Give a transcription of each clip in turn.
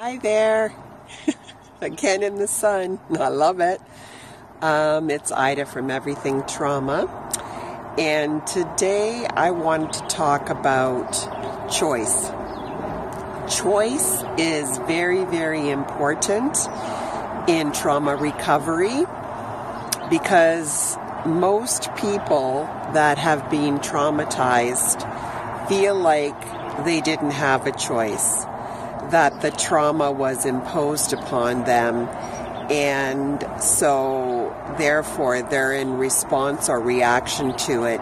Hi there, again in the sun. I love it. It's Ida from Everything Trauma, and today I wanted to talk about choice. Choice is very, very important in trauma recovery because most people that have been traumatized feel like they didn't have a choice, that the trauma was imposed upon them, and so therefore they're in response or reaction to it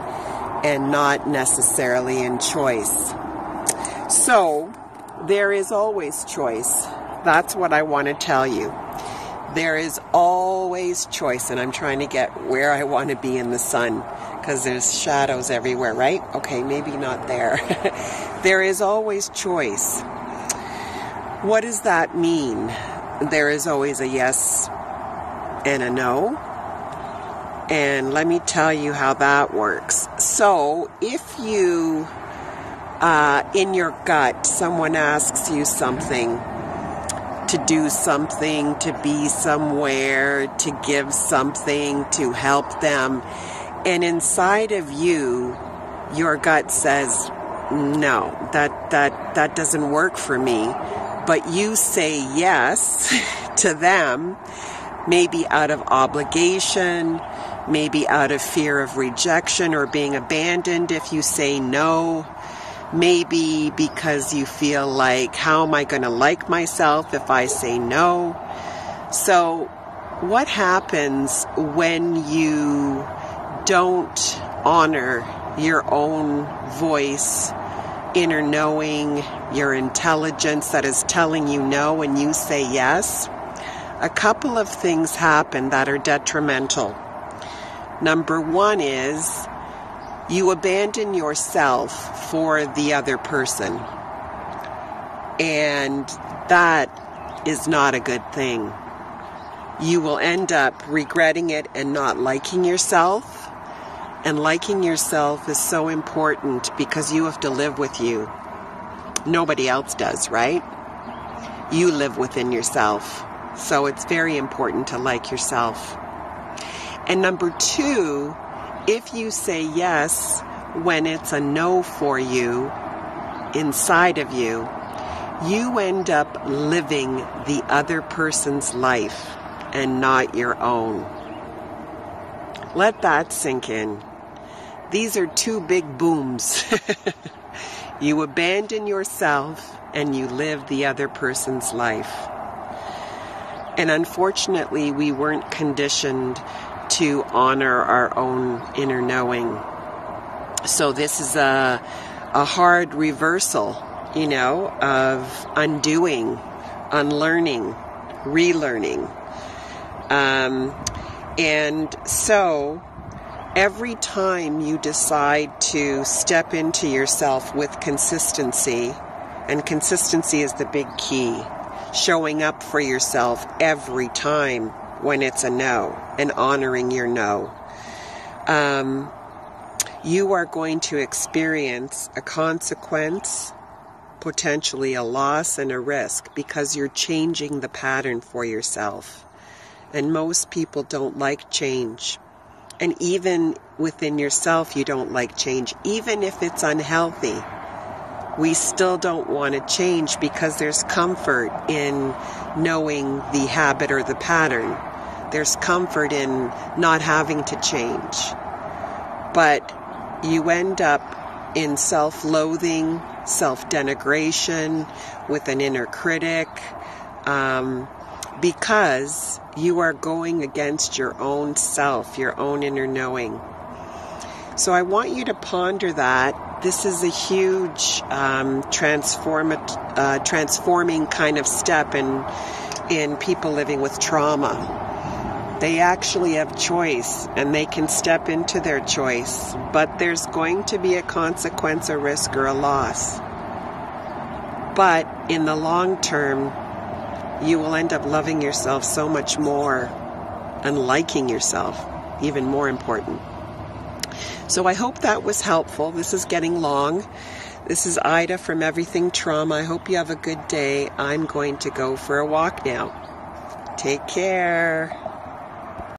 and not necessarily in choice. So there is always choice. That's what I want to tell you. There is always choice, and I'm trying to get where I want to be in the sun because there's shadows everywhere, right? Okay, maybe not there. There is always choice. What does that mean? There is always a yes and a no. And let me tell you how that works. So if you, in your gut, someone asks you something, to do something, to be somewhere, to give something, to help them, and inside of you, your gut says, no, that doesn't work for me. But you say yes to them, maybe out of obligation, maybe out of fear of rejection or being abandoned if you say no, maybe because you feel like, how am I going to like myself if I say no? So what happens when you don't honor your own voice, inner knowing, your intelligence that is telling you no and you say yes? A couple of things happen that are detrimental. Number one is you abandon yourself for the other person. And that is not a good thing. You will end up regretting it and not liking yourself. And liking yourself is so important because you have to live with you. Nobody else does, right? You live within yourself. So it's very important to like yourself. And number two, if you say yes when it's a no for you inside of you, you end up living the other person's life and not your own. Let that sink in. These are two big booms. You abandon yourself and you live the other person's life. And unfortunately, we weren't conditioned to honor our own inner knowing. So this is a hard reversal, of undoing, unlearning, relearning. And so every time you decide to step into yourself with consistency, and consistency is the big key, showing up for yourself every time when it's a no and honoring your no, you are going to experience a consequence, potentially a loss and a risk, because you're changing the pattern for yourself. And most people don't like change. And even within yourself, you don't like change. Even if it's unhealthy, we still don't want to change because there's comfort in knowing the habit or the pattern. There's comfort in not having to change. But you end up in self-loathing, self-denigration, with an inner critic, because you are going against your own self, your own inner knowing. So I want you to ponder that. This is a huge transforming kind of step in people living with trauma. They actually have choice, and they can step into their choice, but there's going to be a consequence, a risk, or a loss. But in the long term, you will end up loving yourself so much more and liking yourself, even more important. So I hope that was helpful. This is getting long. This is Ida from Everything Trauma. I hope you have a good day. I'm going to go for a walk now. Take care.